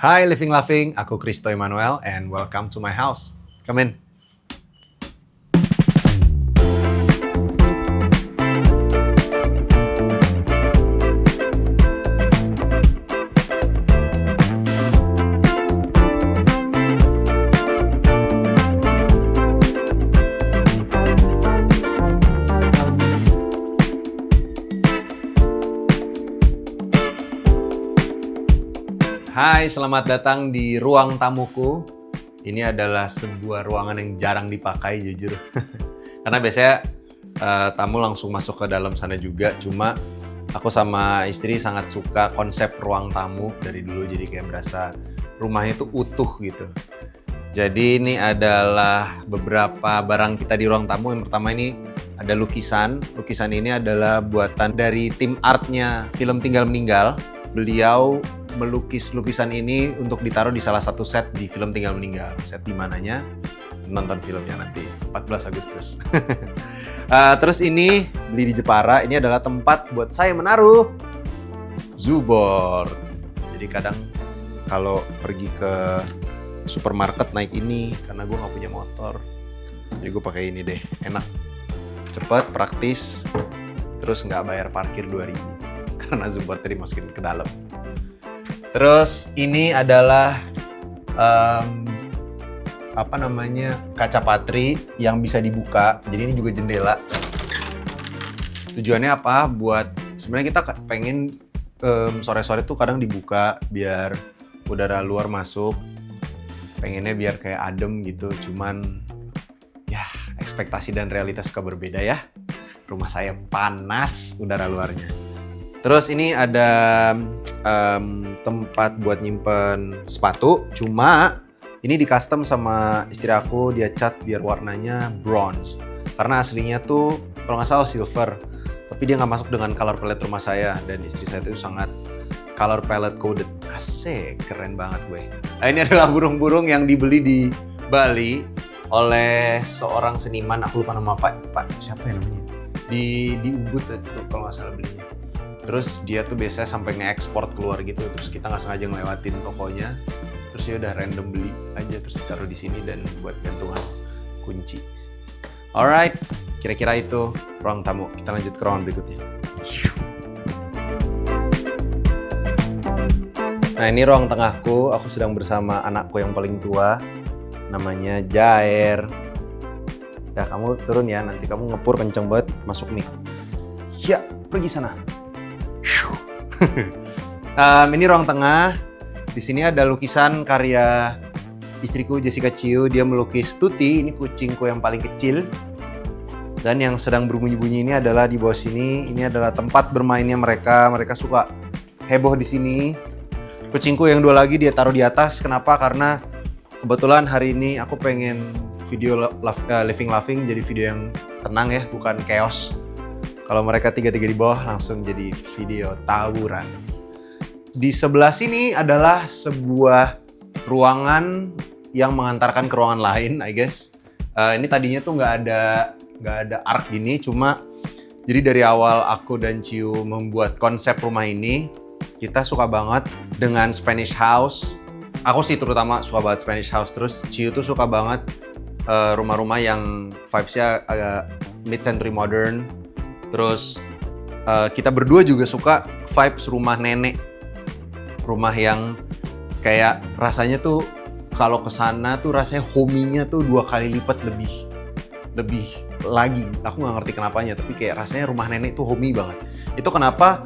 Hi Living Laughing, aku Kristo Emmanuel and welcome to my house. Come in. Hai, selamat datang di ruang tamuku. Ini adalah sebuah ruangan yang jarang dipakai jujur. Karena biasanya tamu langsung masuk ke dalam sana juga. Cuma aku sama istri sangat suka konsep ruang tamu dari dulu. Jadi kayak berasa rumahnya itu utuh gitu. Jadi ini adalah beberapa barang kita di ruang tamu. Yang pertama ini ada lukisan. Lukisan ini adalah buatan dari tim artnya film Tinggal Meninggal. Beliau melukis lukisan ini untuk ditaruh di salah satu set di film Tinggal Meninggal. Set di mananya? Nonton filmnya nanti, 14 Agustus. Terus ini beli di Jepara. Ini adalah tempat buat saya menaruh Zubor. Jadi kadang kalau pergi ke supermarket naik ini, karena gue nggak punya motor. Jadi gue pakai ini deh, enak. Cepet, praktis, terus nggak bayar parkir 2.000. Karena Zubor tadi masukin ke dalam. Terus ini adalah kaca patri yang bisa dibuka. Jadi ini juga jendela. Tujuannya apa? Buat sebenarnya kita pengen sore-sore tuh kadang dibuka biar udara luar masuk. Pengennya biar kayak adem gitu. Cuman ya ekspektasi dan realitas suka berbeda ya. Rumah saya panas udara luarnya. Terus ini ada tempat buat nyimpen sepatu, cuma ini di custom sama istri aku, dia cat biar warnanya bronze. Karena aslinya tuh kalau nggak salah silver, tapi dia nggak masuk dengan color palette rumah saya, dan istri saya itu sangat color palette coded. Asik, keren banget gue. Nah, ini adalah burung-burung yang dibeli di Bali oleh seorang seniman, aku lupa nama Pak siapa ya namanya, di Ubud itu kalau nggak salah belinya. Terus dia tuh biasanya sampai nge-ekspor keluar gitu, terus kita nggak sengaja ngelewatin tokonya, terus ya udah random beli aja, terus taruh di sini dan buat gantungan kunci. Alright, kira-kira itu ruang tamu. Kita lanjut ke ruangan berikutnya. Nah ini ruang tengahku, aku sedang bersama anakku yang paling tua, namanya Jair. Ya kamu turun ya, nanti kamu ngepur kenceng banget masuk nih. Ya, pergi sana. Ini ruang tengah. Di sini ada lukisan karya istriku Jessica Chiu. Dia melukis Tuti, ini kucingku yang paling kecil. Dan yang sedang berbunyi-bunyi ini adalah di bawah sini. Ini adalah tempat bermainnya mereka. Mereka suka heboh di sini. Kucingku yang dua lagi dia taruh di atas. Kenapa? Karena kebetulan hari ini aku pengen video Living Laughing jadi video yang tenang ya, bukan chaos. Kalau mereka tiga-tiga di bawah langsung jadi video tawuran. Di sebelah sini adalah sebuah ruangan yang mengantarkan ke ruangan lain, I guess. Ini tadinya tuh nggak ada arc gini, cuma jadi dari awal aku dan Ciu membuat konsep rumah ini, kita suka banget dengan Spanish house. Aku sih terutama suka banget Spanish house, terus Ciu tuh suka banget rumah-rumah yang vibes-nya agak mid-century modern. Terus kita berdua juga suka vibes rumah nenek. Rumah yang kayak rasanya tuh kalau kesana tuh rasanya homey-nya tuh 2 kali lipat lebih lagi. Aku nggak ngerti kenapanya, tapi kayak rasanya rumah nenek tuh homey banget. Itu kenapa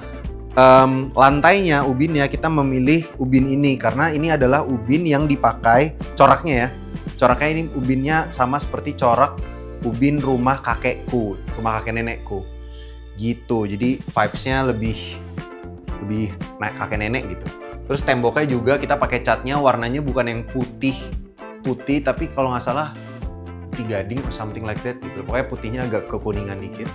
lantainya, ubinnya kita memilih ubin ini. Karena ini adalah ubin yang dipakai, coraknya ya. Coraknya ini ubinnya sama seperti corak ubin rumah kakekku, rumah kakek nenekku. Gitu, jadi vibes-nya lebih kakek nenek gitu. Terus temboknya juga kita pakai catnya, warnanya bukan yang putih, tapi kalau nggak salah putih gading or something like that gitu. Pokoknya putihnya agak kekuningan dikit.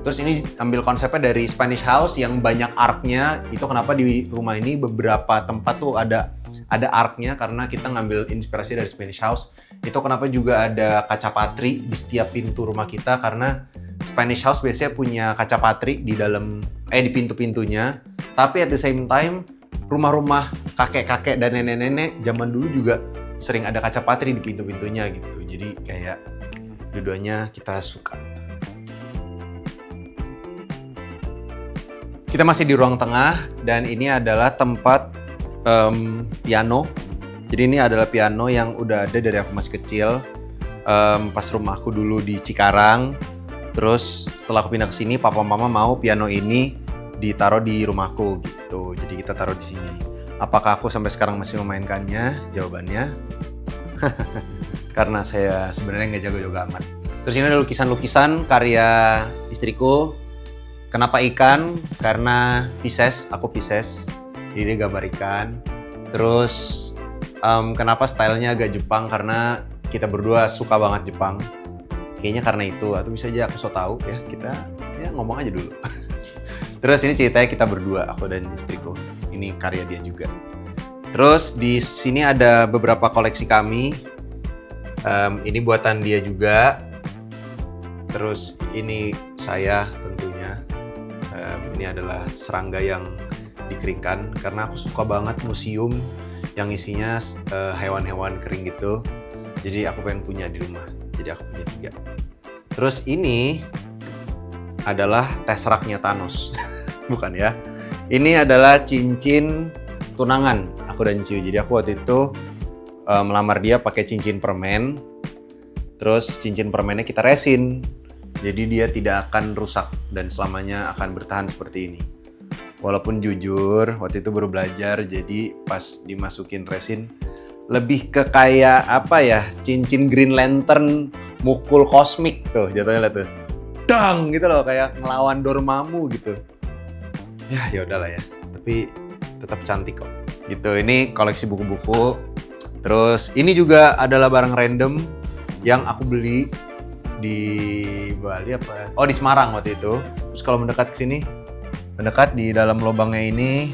Terus ini ambil konsepnya dari Spanish house yang banyak arc-nya. Itu kenapa di rumah ini beberapa tempat tuh ada arc-nya, karena kita ngambil inspirasi dari Spanish house. Itu kenapa juga ada kaca patri di setiap pintu rumah kita, karena Spanish house biasanya punya kaca patri di dalam di pintu-pintunya. Tapi at the same time rumah-rumah kakek-kakek dan nenek-nenek zaman dulu juga sering ada kaca patri di pintu-pintunya gitu. Jadi kayak dua-duanya kita suka. Kita masih di ruang tengah dan ini adalah tempat piano. Jadi ini adalah piano yang udah ada dari aku masih kecil. Pas rumahku dulu di Cikarang. Terus setelah aku pindah ke sini, papa mama mau piano ini ditaruh di rumahku gitu. Jadi kita taruh di sini. Apakah aku sampai sekarang masih memainkannya? Jawabannya karena saya sebenarnya nggak jago-jago amat. Terus ini ada lukisan-lukisan karya istriku. Kenapa ikan? Karena Pisces, aku Pisces. Jadi dia gambar ikan. Terus kenapa stylenya agak Jepang? Karena kita berdua suka banget Jepang. Kayaknya karena itu, atau bisa aja aku so tau ya, kita ya ngomong aja dulu. Terus ini ceritanya kita berdua, aku dan istriku. Ini karya dia juga. Terus di sini ada beberapa koleksi kami. Ini buatan dia juga. Terus ini saya tentunya. Ini adalah serangga yang dikeringkan karena aku suka banget museum yang isinya hewan-hewan kering gitu. Jadi aku pengen punya di rumah. Jadi aku punya 3. Terus ini adalah Tesseractnya Thanos. Bukan ya. Ini adalah cincin tunangan aku dan Ciu. Jadi aku waktu itu melamar dia pakai cincin permen. Terus cincin permennya kita resin. Jadi dia tidak akan rusak dan selamanya akan bertahan seperti ini. Walaupun jujur waktu itu baru belajar, jadi pas dimasukin resin lebih ke kayak apa ya, cincin Green Lantern mukul kosmik tuh jatuhnya, lihat tuh. Dang gitu loh, kayak ngelawan Dormammu gitu. Ya udahlah ya, tapi tetap cantik kok. Gitu, ini koleksi buku-buku. Terus ini juga adalah barang random yang aku beli di Bali apa? Oh, di Semarang waktu itu. Terus kalau mendekat ke sini, mendekat di dalam lubangnya ini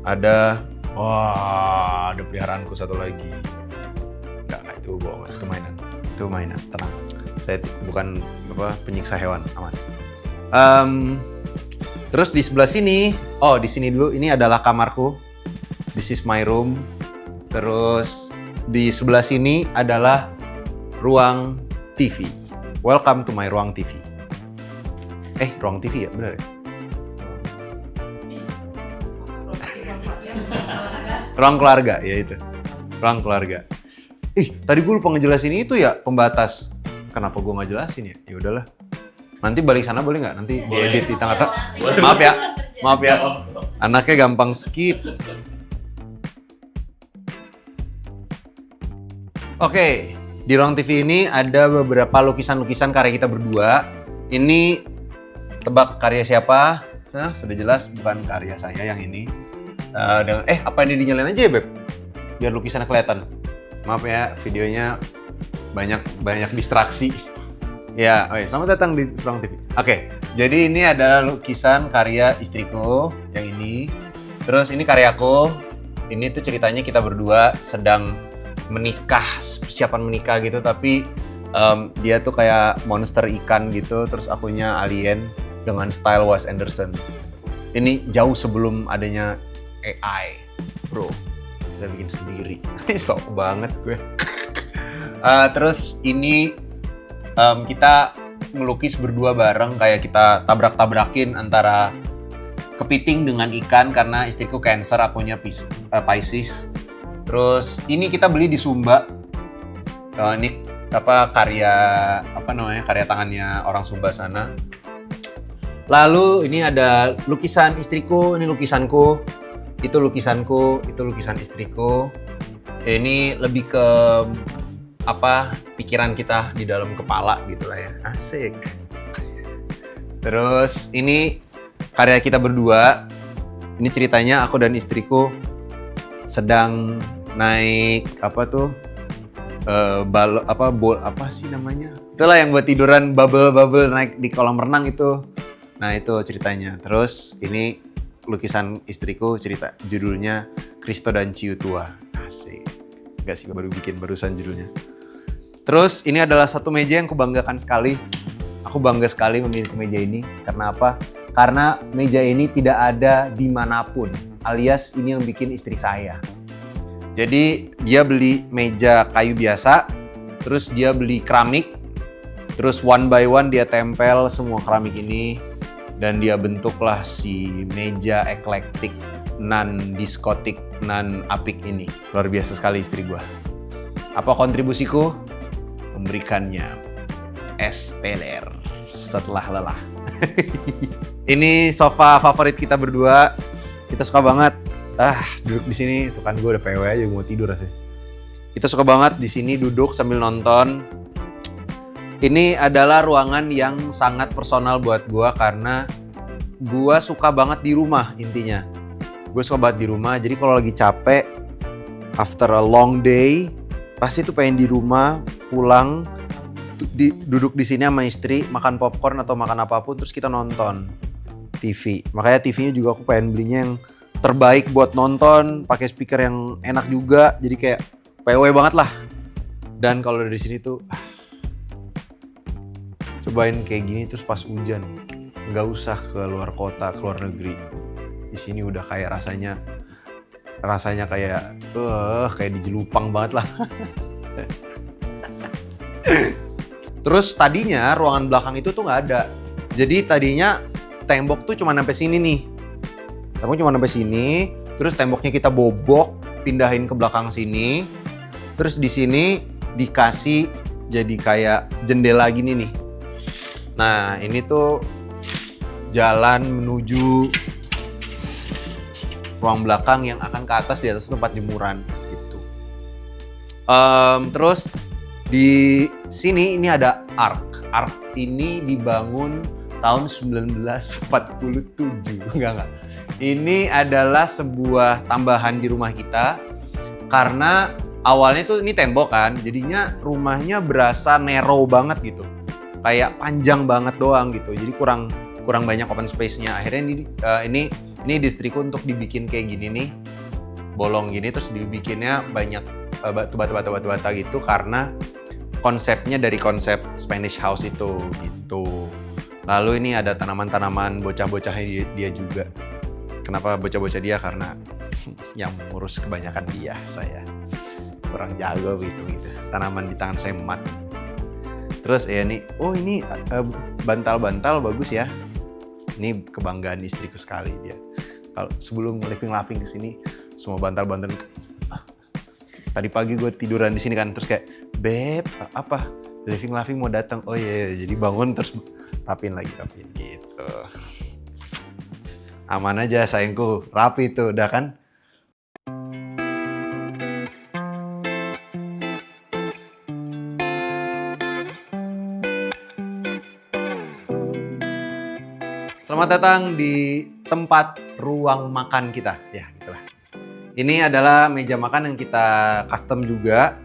ada, wah, ada peliharaanku satu lagi. Enggak, itu bohong, itu mainan. Itu mainan, tenang. Saya bukan penyiksa hewan, aman. Terus di sebelah sini, di sini dulu, ini adalah kamarku. This is my room. Terus di sebelah sini adalah ruang TV. Welcome to my ruang TV. Ruang TV ya, benar ya? Ruang keluarga, ya itu. Ruang keluarga. Tadi gue lupa ngejelasin itu ya, pembatas. Kenapa gue nggak jelasin ya? Ya udahlah. Nanti balik sana boleh nggak? Nanti diedit di tengah-tengah. Maaf ya. Anaknya gampang skip. Oke, di ruang TV ini ada beberapa lukisan-lukisan karya kita berdua. Ini tebak karya siapa? Sudah jelas bukan karya saya yang ini. Apa ini dinyalain aja ya, Beb? Biar lukisannya kelihatan. Maaf ya, videonya banyak distraksi. Ya, selamat datang di ruang TV. Oke, jadi ini adalah lukisan karya istriku yang ini. Terus ini karyaku. Ini tuh ceritanya kita berdua sedang menikah, persiapan menikah gitu, tapi dia tuh kayak monster ikan gitu, terus akunya alien dengan style Wes Anderson. Ini jauh sebelum adanya AI, bro. Kita bikin sendiri. Sok banget gue. Terus ini kita ngelukis berdua bareng, kayak kita tabrak-tabrakin antara kepiting dengan ikan karena istriku Cancer, akunya Pisces. Terus ini kita beli di Sumba. Ini karya tangannya orang Sumba sana. Lalu ini ada lukisan istriku, ini lukisanku. Itu lukisanku, itu lukisan istriku. Ini lebih ke pikiran kita di dalam kepala gitulah ya. Asik. Terus ini karya kita berdua. Ini ceritanya aku dan istriku sedang naik itulah yang buat tiduran, bubble naik di kolam renang itu. Nah itu ceritanya. Terus ini lukisan istriku, cerita judulnya Kristo dan Ciu Tua. Asik. Enggak sih, baru bikin barusan judulnya. Terus ini adalah satu meja yang kubanggakan sekali. Aku bangga sekali memiliki meja ini. Karena apa? karena meja ini tidak ada dimanapun, alias ini yang bikin istri saya. Jadi dia beli meja kayu biasa, terus dia beli keramik, terus one by one dia tempel semua keramik ini, dan dia bentuklah si meja eklektik, non-diskotik, non-apik ini. Luar biasa sekali istri gua. Apa kontribusiku? Memberikannya es teler setelah lelah. Ini sofa favorit kita berdua. Kita suka banget. Duduk di sini. Tuh kan gue udah PW aja mau tidur rasanya. Kita suka banget di sini duduk sambil nonton. Ini adalah ruangan yang sangat personal buat gue karena gue suka banget di rumah intinya. Gue suka banget di rumah. Jadi kalau lagi capek, after a long day, pasti tuh pengen di rumah, pulang, duduk di sini sama istri, makan popcorn atau makan apapun, terus kita nonton TV. Makanya TV-nya juga aku pengen belinya yang terbaik buat nonton, pakai speaker yang enak juga, jadi kayak PW banget lah. Dan kalau dari sini tuh, cobain kayak gini terus pas hujan, nggak usah ke luar kota, ke luar negeri. Di sini udah kayak rasanya kayak di Jelupang banget lah. Terus tadinya ruangan belakang itu tuh nggak ada. Jadi tadinya tembok tuh cuma sampai sini nih. Tembok cuma sampai sini. Terus temboknya kita bobok, pindahin ke belakang sini. Terus di sini dikasih jadi kayak jendela gini nih. Nah ini tuh jalan menuju ruang belakang yang akan ke atas, di atas tempat jemuran gitu. Terus di sini ini ada Ark. Ark ini dibangun tahun 1947. Enggak. Ini adalah sebuah tambahan di rumah kita karena awalnya tuh ini tembok kan, jadinya rumahnya berasa narrow banget gitu. Kayak panjang banget doang gitu. Jadi kurang banyak open space-nya. Akhirnya ini istriku untuk dibikin kayak gini nih. Bolong gini terus dibikinnya banyak bata-bata gitu karena konsepnya dari konsep Spanish house itu gitu. Lalu ini ada tanaman-tanaman bocah-bocahnya dia juga. Kenapa bocah-bocah dia? Karena yang ngurus kebanyakan dia, saya kurang jago gitu. Tanaman di tangan saya mat. Terus ini bantal-bantal bagus ya. Ini kebanggaan istriku sekali dia. Kalau sebelum living ke sini, semua bantal-bantal. Tadi pagi gue tiduran di sini kan, terus kayak, "Beb, apa? Living mau datang." Oh iya, jadi bangun terus rapiin gitu. Aman aja sayangku, rapi tuh udah kan. Selamat datang di tempat ruang makan kita. Ya, gitulah. Ini adalah meja makan yang kita custom juga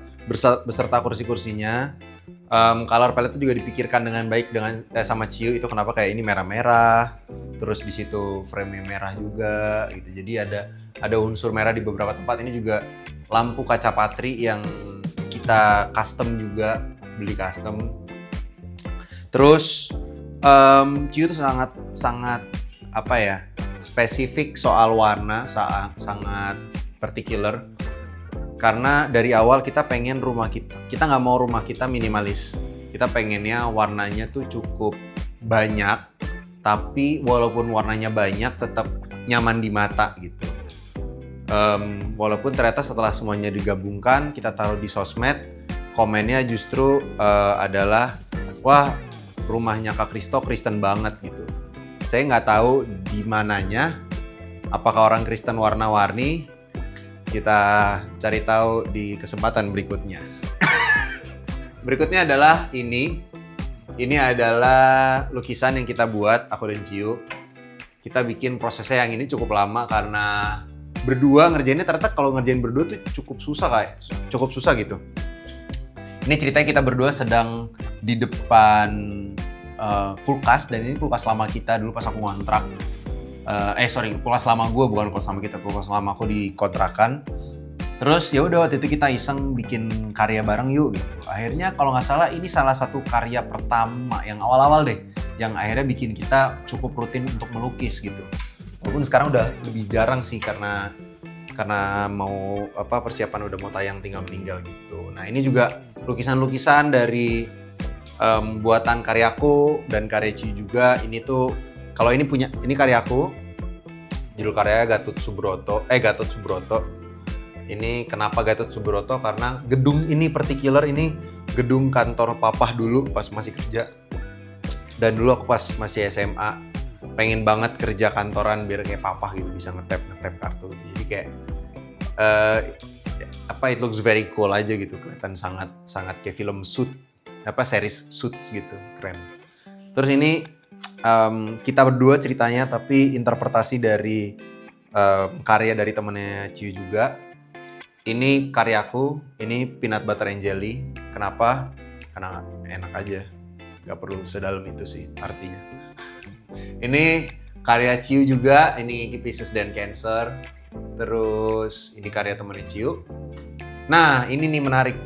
beserta kursi-kursinya. Color palette itu juga dipikirkan dengan baik sama Ciu. Itu kenapa kayak ini merah-merah. Terus di situ frame-nya merah juga gitu. Jadi ada unsur merah di beberapa tempat. Ini juga lampu kaca patri yang kita custom juga, beli custom. Terus Ciu itu sangat spesifik soal warna, sangat particular. Karena dari awal kita pengen kita nggak mau rumah kita minimalis. Kita pengennya warnanya tuh cukup banyak, tapi walaupun warnanya banyak tetap nyaman di mata gitu. Walaupun ternyata setelah semuanya digabungkan, kita taruh di sosmed, komennya justru adalah, wah rumahnya Kak Kristo Kristen banget gitu. Saya nggak tahu di mananya, apakah orang Kristen warna-warni. Kita cari tahu di kesempatan berikutnya. Berikutnya adalah ini. Ini adalah lukisan yang kita buat, aku dan Ciu. Kita bikin prosesnya yang ini cukup lama karena berdua ngerjainnya, ternyata kalau ngerjain berdua tuh cukup susah gitu. Ini ceritanya kita berdua sedang di depan kulkas, dan ini kulkas lama kita dulu pas aku ngontrak. Kulkas lama gue, bukan kulkas lama kita, kulkas lama aku di kontrakan. Terus ya udah waktu itu kita iseng bikin karya bareng yuk gitu. Akhirnya kalau nggak salah ini salah satu karya pertama yang awal-awal deh. yang akhirnya bikin kita cukup rutin untuk melukis gitu. Walaupun sekarang udah lebih jarang sih karena mau persiapan udah mau tayang tinggal meninggal gitu. Nah ini juga lukisan-lukisan dari buatan karyaku dan karya Ciu juga. Ini tuh kalau ini karyaku, judul karyanya Gatot Subroto. Ini kenapa Gatot Subroto? Karena gedung ini ini gedung kantor papah dulu pas masih kerja. Dan dulu aku pas masih SMA pengen banget kerja kantoran biar kayak papah gitu, bisa ngetap kartu gitu. Jadi kayak it looks very cool aja gitu, kelihatan sangat kayak film series Suits gitu, keren. Terus ini kita berdua ceritanya, tapi interpretasi dari karya dari temennya Ciu juga. Ini karyaku, ini peanut butter and jelly. Kenapa? Karena enak aja. Gak perlu sedalam itu sih artinya. Ini karya Ciu juga, ini Pieces dan Cancer. Terus ini karya temennya Ciu. Nah ini nih menarik.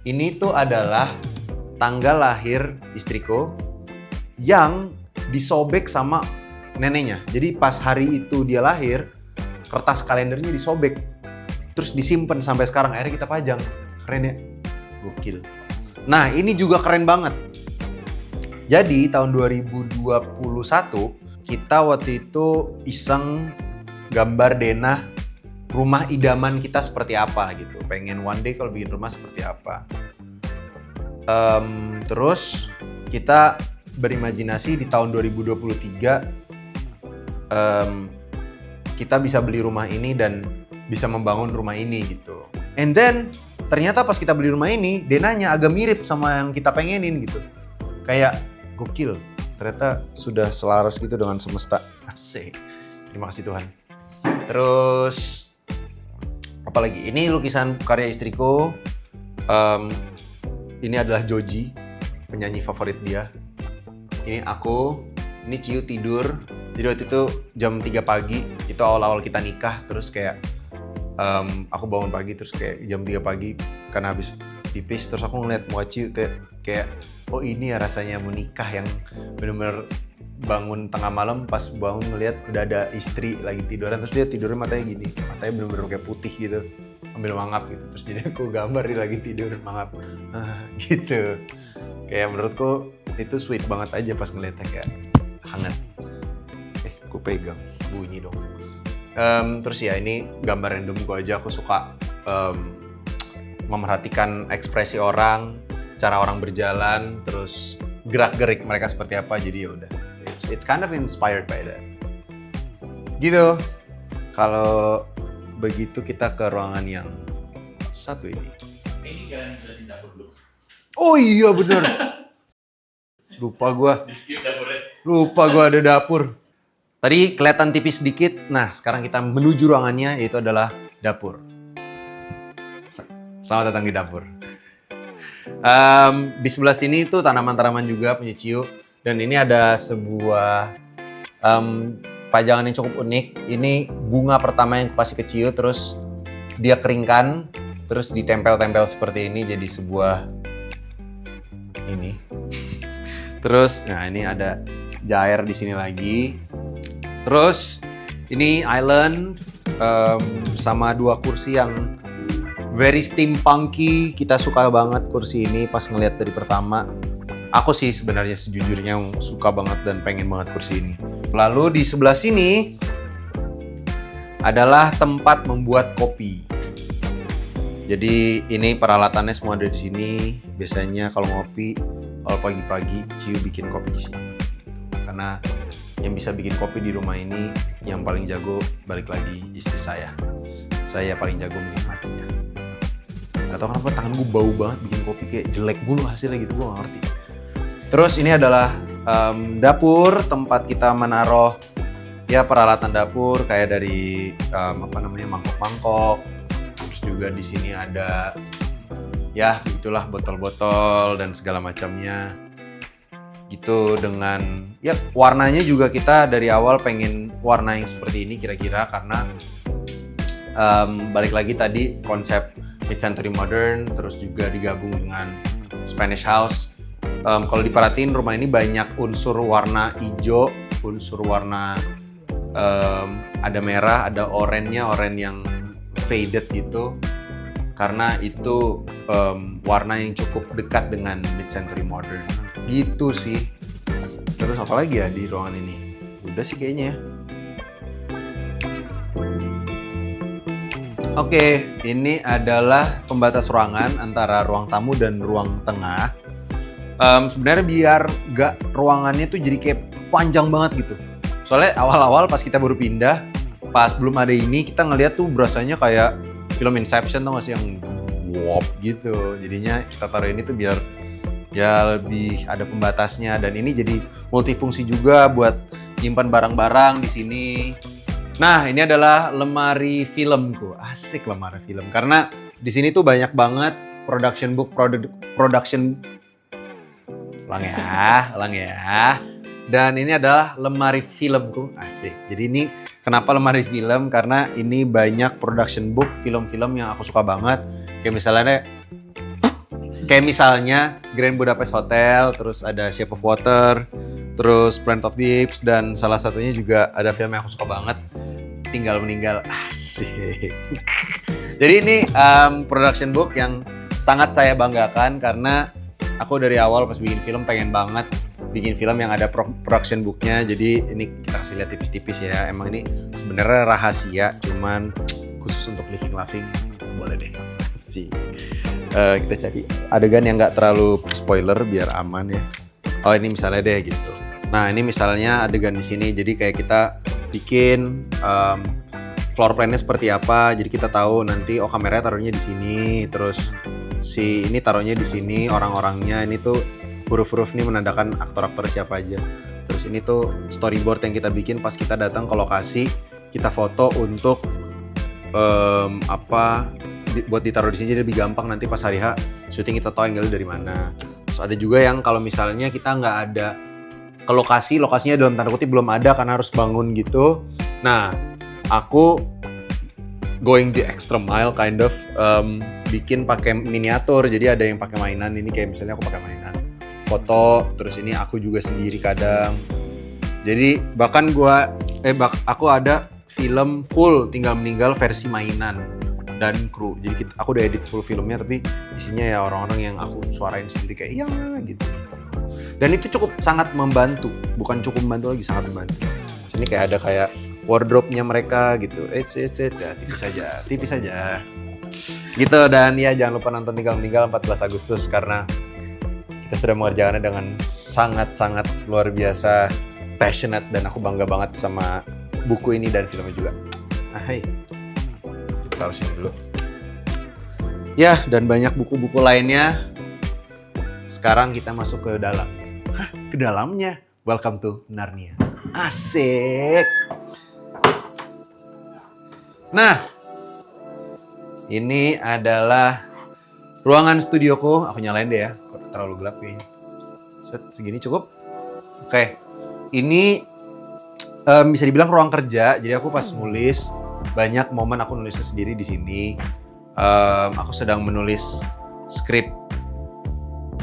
Ini tuh adalah tanggal lahir istriku yang disobek sama neneknya. Jadi pas hari itu dia lahir, kertas kalendernya disobek. Terus disimpan sampai sekarang, akhirnya kita pajang. Keren ya? Gokil. Nah ini juga keren banget. Jadi tahun 2021 kita waktu itu iseng gambar denah rumah idaman kita seperti apa gitu. Pengen one day kalau bikin rumah seperti apa. Terus kita berimajinasi di tahun 2023 kita bisa beli rumah ini dan bisa membangun rumah ini gitu. And then ternyata pas kita beli rumah ini denahnya agak mirip sama yang kita pengenin gitu. Kayak gokil, ternyata sudah selaras gitu dengan semesta. Asik. Terima kasih Tuhan. Terus apalagi? Ini lukisan karya istriku. Ini adalah Joji, penyanyi favorit dia. Ini aku, ini Ciu tidur. Jadi waktu itu jam 3 pagi, itu awal-awal kita nikah. Terus kayak aku bangun pagi, terus kayak jam 3 pagi karena habis pipis. Terus aku ngeliat muka Ciu kayak oh ini ya rasanya menikah, yang bener-bener bangun tengah malam, pas bangun ngeliat udah ada istri lagi tiduran, terus dia tidurnya matanya gini, matanya bener-bener kayak putih gitu, ambil mangap gitu. Terus jadi aku gambar dia lagi tidur mangap gitu. Kayak menurutku itu sweet banget aja pas ngeliatnya, kayak hangat. Aku pegang, bunyi dong. Terus ya ini gambar randomku aja, aku suka memerhatikan ekspresi orang, cara orang berjalan, terus gerak-gerik mereka seperti apa. Jadi ya udah, it's kind of inspired by that. Gitu. Kalau begitu kita ke ruangan yang satu ini. Ini kan sudah di dapur dulu. Oh iya bener. Lupa gua ada dapur. Tadi kelihatan tipis sedikit. Nah, sekarang kita menuju ruangannya, yaitu adalah dapur. Selamat datang di dapur. Di sebelah sini tuh tanaman-tanaman juga punya Ciu, dan ini ada sebuah pajangan yang cukup unik. Ini bunga pertama yang aku kasih ke Ciu, terus dia keringkan, terus ditempel-tempel seperti ini jadi sebuah ini. Terus, nah ini ada jair di sini lagi. Terus ini island sama 2 kursi yang very steampunky. Kita suka banget kursi ini pas ngeliat dari pertama. Aku sih sebenarnya sejujurnya suka banget dan pengen banget kursi ini. Lalu di sebelah sini adalah tempat membuat kopi. Jadi ini peralatannya semua ada di sini. Biasanya kalau ngopi, kalau pagi-pagi Ciu bikin kopi di sini. Karena yang bisa bikin kopi di rumah ini yang paling jago balik lagi istri saya. Saya paling jago menikmatinya. Gak tau kenapa tangan gue bau banget bikin kopi, kayak jelek mulu hasilnya gitu, gue gak ngerti. Terus ini adalah dapur, tempat kita menaruh ya peralatan dapur kayak dari mangkok-mangkok. Terus juga di sini ada ya itulah botol-botol dan segala macamnya. Gitu, dengan ya warnanya juga kita dari awal pengen warna yang seperti ini kira-kira, karena balik lagi tadi konsep mid-century modern, terus juga digabung dengan Spanish house. Kalau diperhatiin rumah ini banyak unsur warna hijau, unsur warna ada merah, ada oranye yang faded gitu. Karena itu warna yang cukup dekat dengan mid-century modern. Gitu sih. Terus apa lagi ya di ruangan ini? Udah sih kayaknya. Oke, ini adalah pembatas ruangan antara ruang tamu dan ruang tengah. Sebenarnya biar gak ruangannya tuh jadi kayak panjang banget gitu. Soalnya awal-awal pas kita baru pindah, pas belum ada ini, kita ngeliat tuh berasanya kayak film Inception tau gak sih, yang wop gitu. Jadinya kita taruh ini tuh biar ya lebih ada pembatasnya, dan ini jadi multifungsi juga buat nyimpan barang-barang di sini. Nah, ini adalah lemari filmku. Asik lemari film. Karena di sini tuh banyak banget production book, production. Ulang ya. Dan ini adalah lemari filmku. Asik. Jadi ini kenapa lemari film? Karena ini banyak production book, film-film yang aku suka banget. Kayak misalnya Grand Budapest Hotel, terus ada Shape of Water, terus Planet of the Apes, dan salah satunya juga ada film yang aku suka banget, Tinggal Meninggal. Asik. Jadi ini production book yang sangat saya banggakan karena aku dari awal pas bikin film pengen banget bikin film yang ada production booknya. Jadi ini kita kasih lihat tipis-tipis ya. Emang ini sebenarnya rahasia, cuman khusus untuk Living Laughing boleh deh. Asik. Kita cari adegan yang nggak terlalu spoiler biar aman ya. Oh ini misalnya deh gitu. Nah ini misalnya adegan di sini. Jadi kayak kita bikin floor plan-nya seperti apa. Jadi kita tahu nanti kameranya taruhnya di sini. Terus si ini taruhnya di sini. Orang-orangnya ini tuh huruf-huruf ini menandakan aktor-aktor siapa aja. Terus ini tuh storyboard yang kita bikin pas kita datang ke lokasi. Kita foto untuk buat ditaruh di sini, jadi lebih gampang nanti pas hari H syuting kita tahu angle dari mana. Terus ada juga yang kalau misalnya kita nggak ada ke lokasinya dalam tanda kutip belum ada karena harus bangun gitu. Nah, aku going the extra mile kind of bikin pakai miniatur. Jadi ada yang pakai mainan, ini kayak misalnya aku pakai mainan. Foto, terus ini aku juga sendiri kadang. Jadi bahkan aku ada film full Tinggal Meninggal versi mainan dan kru. Jadi aku udah edit full filmnya, tapi isinya ya orang-orang yang aku suarain sendiri kayak ya gitu. Dan itu cukup sangat membantu, bukan cukup membantu lagi, sangat membantu. Ini kayak ada kayak wardrobe-nya mereka gitu. Ya, tipis aja. Gitu, dan ya jangan lupa nonton Tinggal Meninggal 14 Agustus karena kita sudah mengerjakannya dengan sangat-sangat luar biasa passionate, dan aku bangga banget sama buku ini dan filmnya juga. Hai. Taruh sini dulu. Ya, dan banyak buku-buku lainnya. Sekarang kita masuk ke dalamnya. Ke dalamnya? Welcome to Narnia. Asik. Nah, ini adalah ruangan studioku. Aku nyalain deh ya, kok terlalu gelap kayaknya. Segini cukup? Oke. Ini bisa dibilang ruang kerja. Jadi aku pas nulis, banyak momen aku nulisnya sendiri di sini. Aku sedang menulis skrip,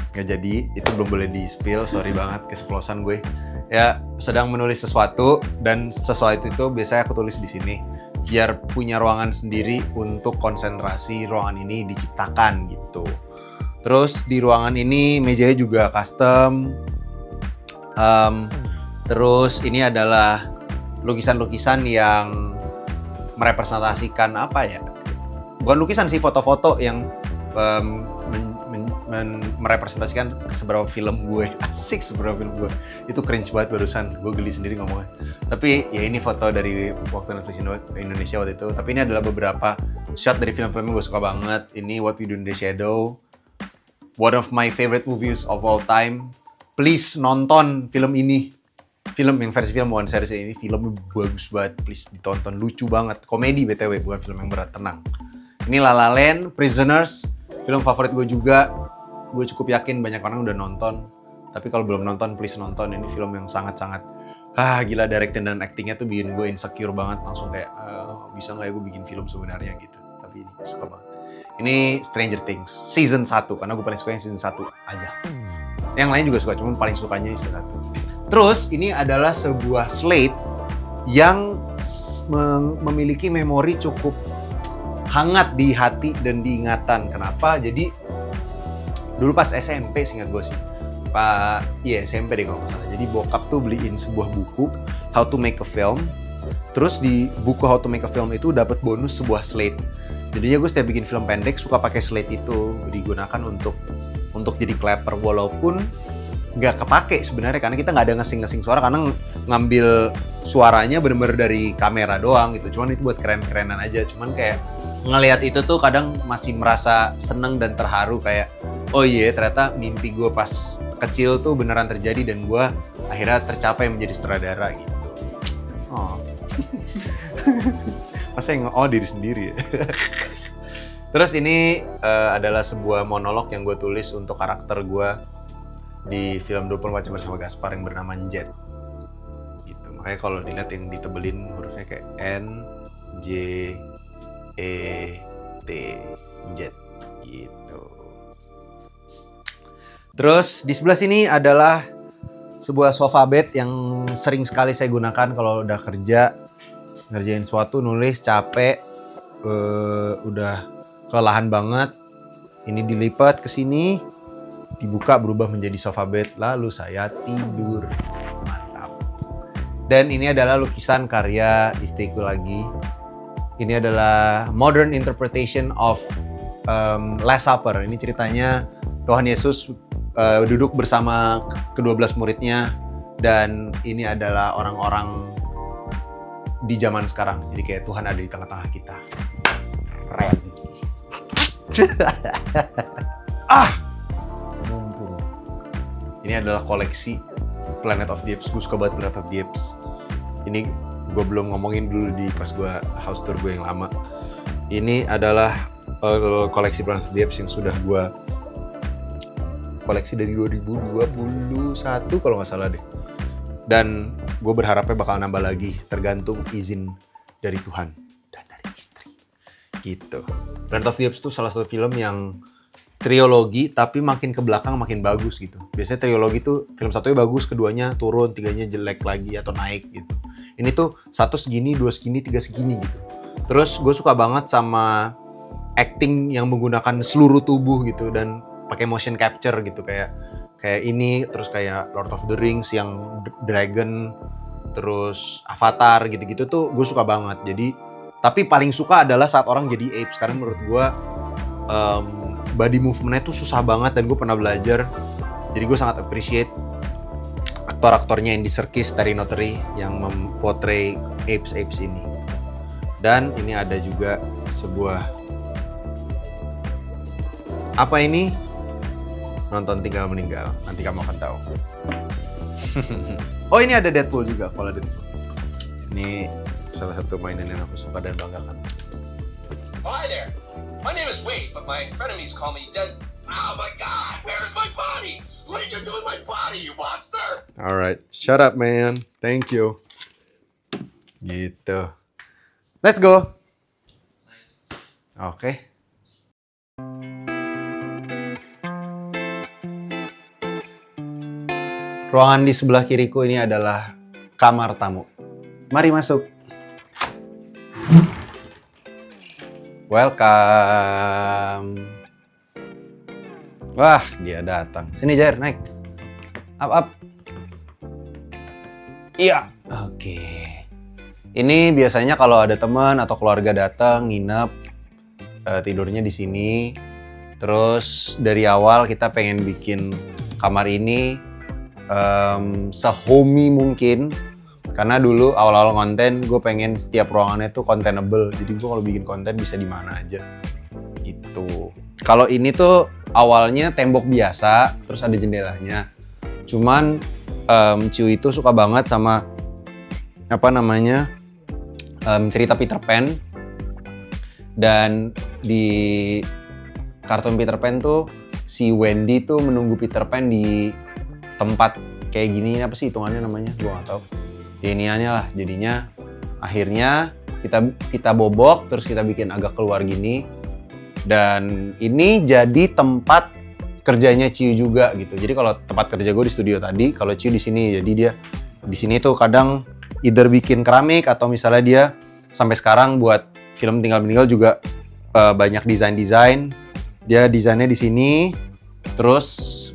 nggak jadi, itu belum boleh di spill, sorry banget, keceplosan gue. Ya, sedang menulis sesuatu, dan sesuatu itu biasanya aku tulis di sini, biar punya ruangan sendiri untuk konsentrasi ruangan ini diciptakan gitu. Terus di ruangan ini mejanya juga custom. Terus ini adalah lukisan-lukisan yang merepresentasikan apa ya? Bukan lukisan sih, foto-foto yang merepresentasikan seberapa film gue. Asik, seberapa film gue. Itu cringe banget barusan, gue geli sendiri ngomongnya. Tapi ya ini foto dari waktu Netflix Indonesia waktu itu. Tapi ini adalah beberapa shot dari film-film yang gue suka banget. Ini What We Do in the Shadow, one of my favorite movies of all time. Please nonton film ini. Film yang versi film, bukan series ini. Filmnya bagus banget, please ditonton. Lucu banget, komedi BTW, bukan film yang berat, tenang. Ini La La Land, Prisoners, film favorit gue juga. Gue cukup yakin banyak orang udah nonton. Tapi kalau belum nonton, please nonton. Ini film yang sangat-sangat gila, directing dan actingnya tuh bikin gue insecure banget. Langsung kayak, bisa gak ya gue bikin film sebenarnya gitu. Tapi ini suka banget. Ini Stranger Things, season 1. Karena gue paling suka yang season 1 aja. Yang lain juga suka, cuma paling sukanya istri satu. Terus ini adalah sebuah slate yang memiliki memori cukup hangat di hati dan diingatan. Kenapa? Jadi dulu pas SMP seingat gue sih. SMP deh kalau nggak salah. Jadi bokap tuh beliin sebuah buku How to Make a Film. Terus di buku How to Make a Film itu dapat bonus sebuah slate. Jadinya gue setiap bikin film pendek suka pakai slate itu, digunakan untuk jadi clapper, walaupun nggak kepake sebenarnya karena kita nggak ada ngesing-ngesing suara karena ngambil suaranya bener-bener dari kamera doang gitu. Cuman itu buat keren-kerenan aja. Cuman kayak ngelihat itu tuh kadang masih merasa seneng dan terharu kayak oh iya ternyata mimpi gue pas kecil tuh beneran terjadi dan gue akhirnya tercapai menjadi sutradara gitu. Oh. Masa yang diri sendiri ya. Terus ini adalah sebuah monolog yang gue tulis untuk karakter gue di film 24 Jam Bersama Gaspar yang bernama Jet. Gitu. Makanya kalau dilihat yang ditebelin hurufnya kayak N J E T Jet gitu. Terus di sebelah sini adalah sebuah sofa bed yang sering sekali saya gunakan kalau udah kerja, ngerjain sesuatu, nulis, capek, udah kelelahan banget. Ini dilipat ke sini, dibuka berubah menjadi sofa bed, lalu saya tidur. Mantap. Dan ini adalah lukisan karya istriku lagi. Ini adalah modern interpretation of Last Supper. Ini ceritanya Tuhan Yesus duduk bersama ke-12 muridnya dan ini adalah orang-orang di zaman sekarang. Jadi kayak Tuhan ada di tengah-tengah kita. Keren. Mumpung. Ini adalah koleksi Planet of the Apes. Gue suka banget Planet of the Apes. Ini gue belum ngomongin dulu di pas gue house tour gue yang lama. Ini adalah koleksi Planet of the Apes yang sudah gue koleksi dari 2021 kalau nggak salah deh. Dan gue berharapnya bakal nambah lagi, tergantung izin dari Tuhan dan dari istri. Gitu. Planet of the Apes itu salah satu film yang trilogi, tapi makin ke belakang makin bagus gitu. Biasanya trilogi tuh film satunya bagus, keduanya turun, tiganya jelek lagi atau naik gitu. Ini tuh satu segini, dua segini, tiga segini gitu. Terus gue suka banget sama acting yang menggunakan seluruh tubuh gitu dan pakai motion capture gitu kayak ini, terus kayak Lord of the Rings yang dragon, terus Avatar gitu-gitu tuh gue suka banget. Jadi tapi paling suka adalah saat orang jadi apes karena menurut gue body movementnya tuh susah banget dan gue pernah belajar. Jadi gue sangat appreciate aktor-aktornya Andy Serkis, Terry Notary yang memportray apes ini. Dan ini ada juga sebuah apa ini? Nonton Tinggal Meninggal. Nanti kamu akan tahu. Oh, ini ada Deadpool juga, kalau Deadpool. Ini salah satu mainan yang aku suka dan banggakan. Hi there. My name is Wade, but my frenemies call me Dead. Oh my God! Where is my body? What did you do with my body, you monster? Alright, shut up, man. Thank you. Gitu. Let's go. Oke. Ruangan di sebelah kiriku ini adalah kamar tamu. Mari masuk. Welcome. Wah, dia datang. Sini Jair, naik. Up. Iya. Oke. Ini biasanya kalau ada teman atau keluarga datang, nginep, tidurnya di sini. Terus dari awal kita pengen bikin kamar ini sehomey mungkin. Karena dulu awal-awal konten gue pengen setiap ruangannya tuh containable. Jadi gue kalau bikin konten bisa di mana aja. Gitu. Kalau ini tuh awalnya tembok biasa, terus ada jendelanya. Cuman Ciu itu suka banget sama cerita Peter Pan. Dan di kartun Peter Pan tuh si Wendy tuh menunggu Peter Pan di tempat kayak gini, apa sih hitungannya namanya? Gue nggak tahu. Ya iniannya lah. Jadinya akhirnya kita bobok, terus kita bikin agak keluar gini. Dan ini jadi tempat kerjanya Ciu juga gitu. Jadi kalau tempat kerja gue di studio tadi, kalau Ciu di sini. Jadi dia di sini tuh kadang either bikin keramik atau misalnya dia sampai sekarang buat film Tinggal Meninggal juga banyak desain. Dia desainnya di sini. Terus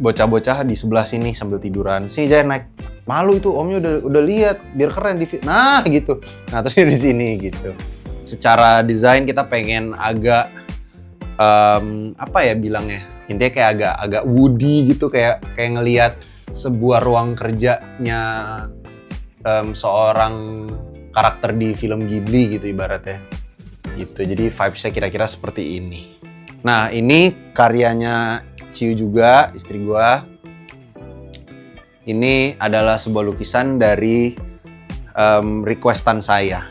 bocah-bocah di sebelah sini sambil tiduran. Sini Jair naik. Malu itu omnya udah lihat biar keren nah gitu. Nah terus di sini gitu. Secara desain kita pengen agak apa ya bilangnya, intinya kayak agak woody gitu, kayak ngelihat sebuah ruang kerjanya seorang karakter di film Ghibli gitu ibaratnya gitu. Jadi vibes-nya kira-kira seperti ini. Nah ini karyanya Ciu juga, istri gua. Ini adalah sebuah lukisan dari requestan saya.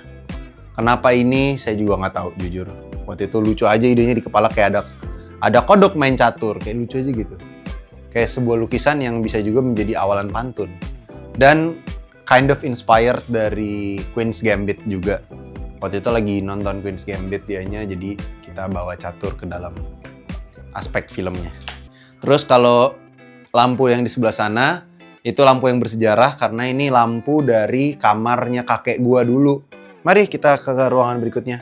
Kenapa ini saya juga nggak tahu jujur. Waktu itu lucu aja idenya di kepala, kayak ada kodok main catur, kayak lucu aja gitu. Kayak sebuah lukisan yang bisa juga menjadi awalan pantun. Dan kind of inspired dari Queen's Gambit juga. Waktu itu lagi nonton Queen's Gambit dianya, jadi kita bawa catur ke dalam aspek filmnya. Terus kalau lampu yang di sebelah sana, itu lampu yang bersejarah karena ini lampu dari kamarnya kakek gua dulu. Mari kita ke ruangan berikutnya.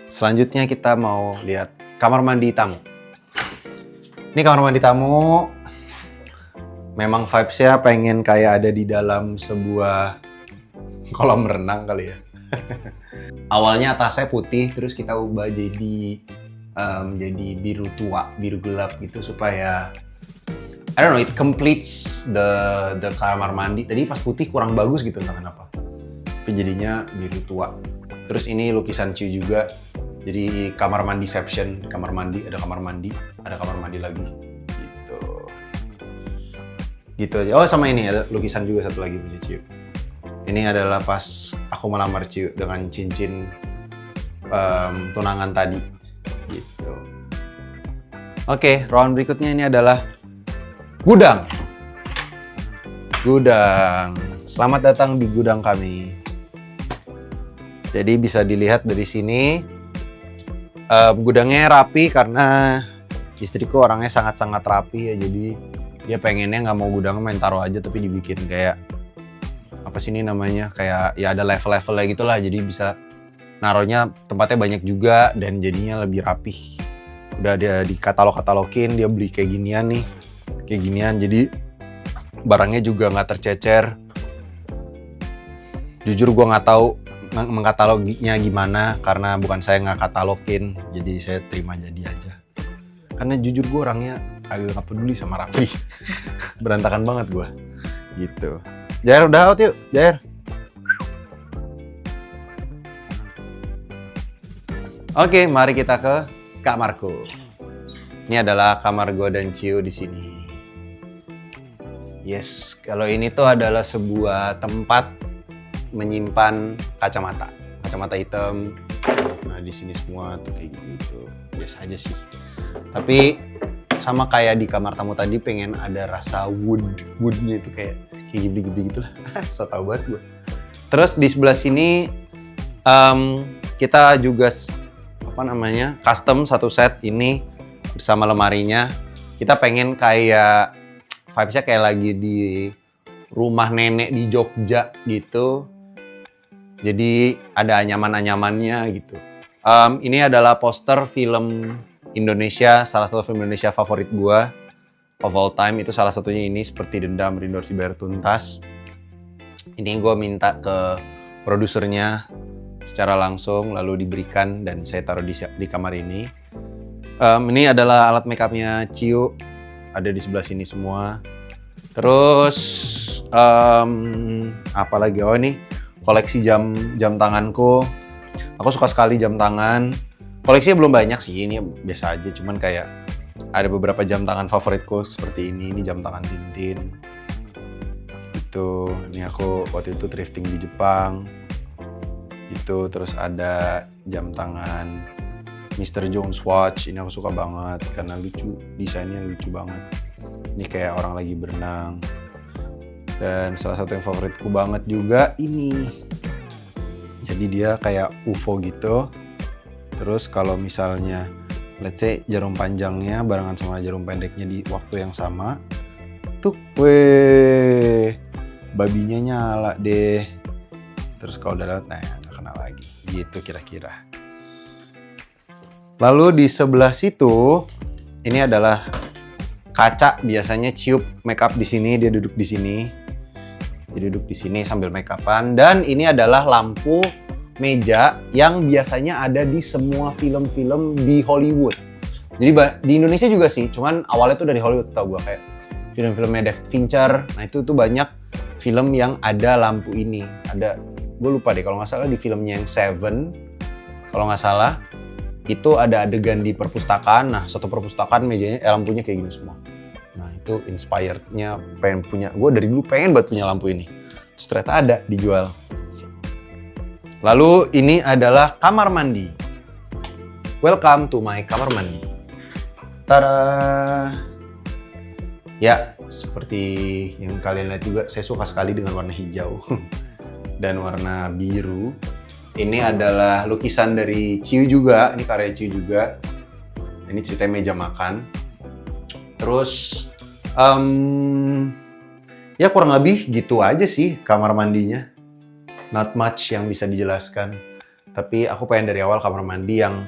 Selanjutnya kita mau lihat kamar mandi tamu. Ini kamar mandi tamu. Memang vibes-nya pengen kayak ada di dalam sebuah kolam renang kali ya. Awalnya atasnya putih, terus kita ubah jadi biru tua, biru gelap gitu supaya I don't know, it completes the kamar mandi. Tadi pas putih kurang bagus gitu entah kenapa. Tapi jadinya biru tua. Terus ini lukisan Ciu juga. Jadi kamar mandiception, kamar mandi, ada kamar mandi lagi. Gitu aja. Oh sama ini ada lukisan juga satu lagi punya Ciu. Ini adalah pas aku melamar Ciu dengan cincin tunangan tadi. Gitu. Oke, ruangan berikutnya ini adalah gudang. Selamat datang di gudang kami. Jadi bisa dilihat dari sini. Gudangnya rapi karena istriku orangnya sangat-sangat rapi ya, jadi dia pengennya nggak mau gudangnya main taruh aja, tapi dibikin kayak apa sih ini namanya, kayak ya ada level-levelnya gitulah, jadi bisa naruhnya tempatnya banyak juga dan jadinya lebih rapih. Udah dia di katalogin, dia beli kayak ginian, jadi barangnya juga nggak tercecer. Jujur gue nggak tahu mengkataloginya gimana karena bukan saya nggak katalogin, jadi saya terima jadi aja. Karena jujur gue orangnya agak nggak peduli sama rapi, berantakan banget gue, gitu. Jair udah out yuk, Jair. Oke, mari kita ke kamarku. Ini adalah kamar gue dan Ciu di sini. Yes, kalau ini tuh adalah sebuah tempat menyimpan kacamata hitam. Nah di sini semua tuh kayak gitu, biasa aja sih. Tapi sama kayak di kamar tamu tadi, pengen ada rasa woodnya itu kayak Ghibli gitulah. So tau banget gue. Terus di sebelah sini kita juga custom satu set ini bersama lemarinya. Kita pengen kayak vibes-nya kayak lagi di rumah nenek di Jogja gitu. Jadi ada anyaman-anyamannya gitu. Ini adalah poster film Indonesia, salah satu film Indonesia favorit gua of all time. Itu salah satunya ini, Seperti Dendam Rindu Harus Dibayar Tuntas. Ini gua minta ke produsernya secara langsung lalu diberikan dan saya taruh di kamar ini. Ini adalah alat makeupnya Ciu, ada di sebelah sini semua. Terus apa lagi? Oh ini koleksi jam tanganku. Aku suka sekali jam tangan. Koleksinya belum banyak sih, ini biasa aja. Cuman kayak ada beberapa jam tangan favoritku seperti ini. Ini jam tangan Tintin. Gitu. Ini aku waktu itu thrifting di Jepang. Gitu. Terus ada jam tangan Mr. Jones Watch. Ini aku suka banget karena lucu. Desainnya lucu banget. Ini kayak orang lagi berenang. Dan salah satu yang favoritku banget juga ini. Jadi dia kayak UFO gitu. Terus kalau misalnya let's say jarum panjangnya barengan sama jarum pendeknya di waktu yang sama. Tuh, weh, babinya nyala deh. Terus kalau udah lewat, nah nggak kena lagi. Gitu kira-kira. Lalu di sebelah situ, ini adalah kaca. Biasanya Ciu make up di sini, dia duduk di sini. Dia duduk di sini sambil make upan. Dan ini adalah lampu meja yang biasanya ada di semua film-film di Hollywood. Jadi di Indonesia juga sih, cuman awalnya tuh dari Hollywood setahu gue, kayak film-filmnya David Fincher. Nah itu tuh banyak film yang ada lampu ini. Ada, gue lupa deh kalau nggak salah di filmnya yang Seven, kalau nggak salah itu ada adegan di perpustakaan. Nah satu perpustakaan mejanya lampunya kayak gini semua. Nah itu inspired-nya pengen punya, gue dari dulu pengen banget punya lampu ini. Terus ternyata ada dijual. Lalu ini adalah kamar mandi. Welcome to my kamar mandi. Tada! Ya, seperti yang kalian lihat juga, saya suka sekali dengan warna hijau dan warna biru. Ini adalah lukisan dari Ciu juga, ini karya Ciu juga. Ini ceritanya meja makan. Terus, ya kurang lebih gitu aja sih kamar mandinya. Not much yang bisa dijelaskan. Tapi aku pengen dari awal kamar mandi yang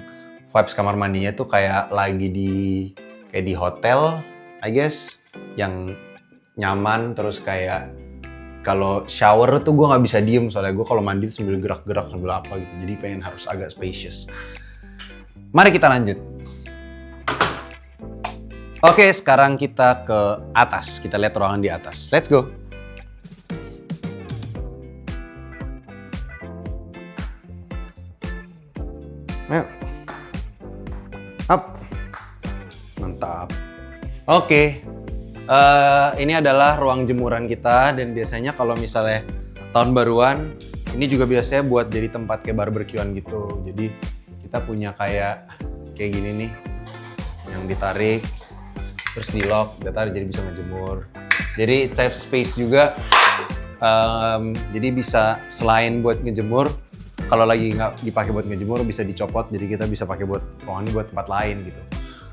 vibes kamar mandinya tuh kayak lagi kayak di hotel, I guess. Yang nyaman, terus kayak kalau shower tuh gue nggak bisa diem, soalnya gue kalau mandi tuh sambil gerak-gerak sambil apa gitu. Jadi pengen harus agak spacious. Mari kita lanjut. Oke, sekarang kita ke atas. Kita lihat ruangan di atas. Let's go. Ayo. Up. Mantap. Oke. Ini adalah ruang jemuran kita, dan biasanya kalau misalnya tahun baruan, ini juga biasanya buat jadi tempat kayak barbekyuan gitu. Jadi kita punya kayak gini nih, yang ditarik, terus di lock, ditarik jadi bisa ngejemur. Jadi it save space juga. Jadi bisa selain buat ngejemur, kalau lagi nggak dipakai buat ngejemur bisa dicopot, jadi kita bisa pakai buat ruangan buat tempat lain gitu.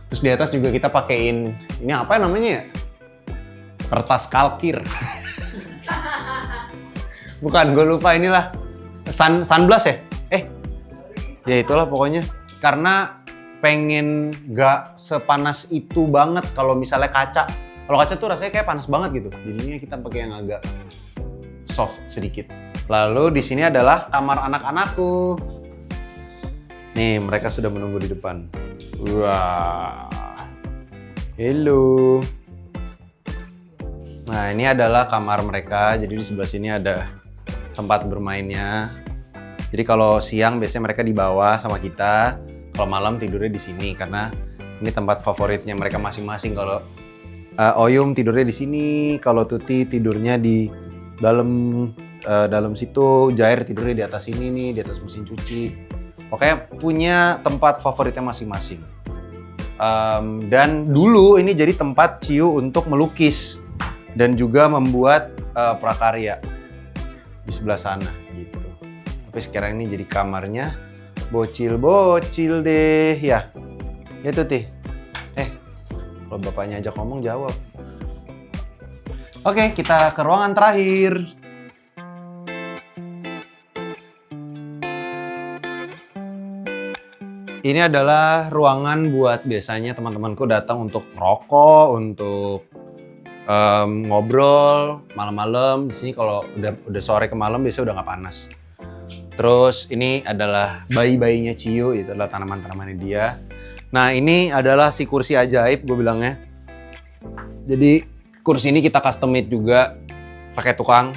Terus di atas juga kita pakein ini apa namanya ya? Kertas kalkir. Bukan, gue lupa, inilah sunblast ya? Ya itulah pokoknya. Karena pengen nggak sepanas itu banget kalau misalnya kaca. Kalau kaca tuh rasanya kayak panas banget gitu. Jadinya kita pakai yang agak soft sedikit. Lalu di sini adalah kamar anak-anakku. Nih, mereka sudah menunggu di depan. Wah. Hello. Nah, ini adalah kamar mereka. Jadi di sebelah sini ada tempat bermainnya. Jadi kalau siang biasanya mereka di bawah sama kita. Kalau malam tidurnya di sini karena ini tempat favoritnya mereka masing-masing. Kalau Oyum tidurnya di sini, kalau Tuti tidurnya di dalam situ, Jair tidurnya di atas ini nih, di atas mesin cuci. Pokoknya punya tempat favoritnya masing-masing. Dan dulu ini jadi tempat Ciu untuk melukis dan juga membuat prakarya di sebelah sana gitu. Tapi sekarang ini jadi kamarnya bocil-bocil deh ya. Ya Tuti. Kalau bapaknya ajak ngomong jawab. Oke, kita ke ruangan terakhir. Ini adalah ruangan buat biasanya teman-temanku datang untuk ngerokok, untuk ngobrol malam-malam. Di sini kalau udah sore ke malam biasanya udah nggak panas. Terus ini adalah bayi-bayinya Ciu, itu adalah tanaman-tanamannya dia. Nah ini adalah si kursi ajaib gue bilangnya. Jadi kursi ini kita custom made juga pakai tukang.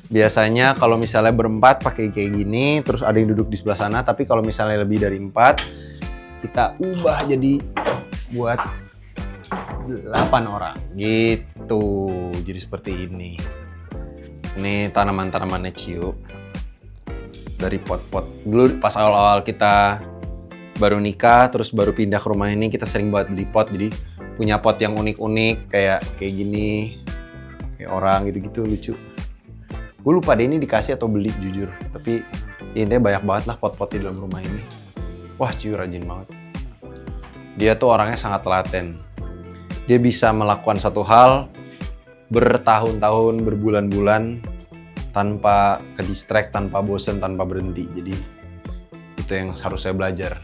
Biasanya kalau misalnya berempat pakai kayak gini, terus ada yang duduk di sebelah sana. Tapi kalau misalnya lebih dari 4, kita ubah jadi buat 8 orang gitu. Jadi seperti ini. Ini tanaman-tanamannya Ciu dari pot-pot. Dulu pas awal-awal kita baru nikah, terus baru pindah ke rumah ini, kita sering banget beli pot. Jadi punya pot yang unik-unik kayak gini, kayak orang gitu-gitu, lucu. Gue lupa deh ini dikasih atau beli jujur, tapi intinya banyak banget lah pot-pot di dalam rumah ini. Wah, Ciu rajin banget. Dia tuh orangnya sangat telaten. Dia bisa melakukan satu hal bertahun-tahun, berbulan-bulan tanpa ke-distract, tanpa bosen, tanpa berhenti. Jadi itu yang harus saya belajar.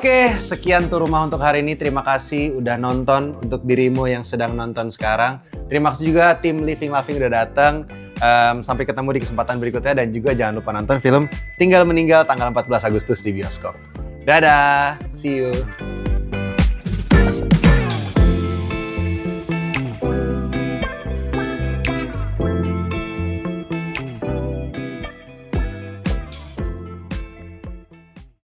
Oke, sekian tuh rumah untuk hari ini. Terima kasih udah nonton. Untuk dirimu yang sedang nonton sekarang, terima kasih juga tim Living Loving udah datang. Sampai ketemu di kesempatan berikutnya, dan juga jangan lupa nonton film Tinggal Meninggal tanggal 14 Agustus di bioskop. Dadah, see you.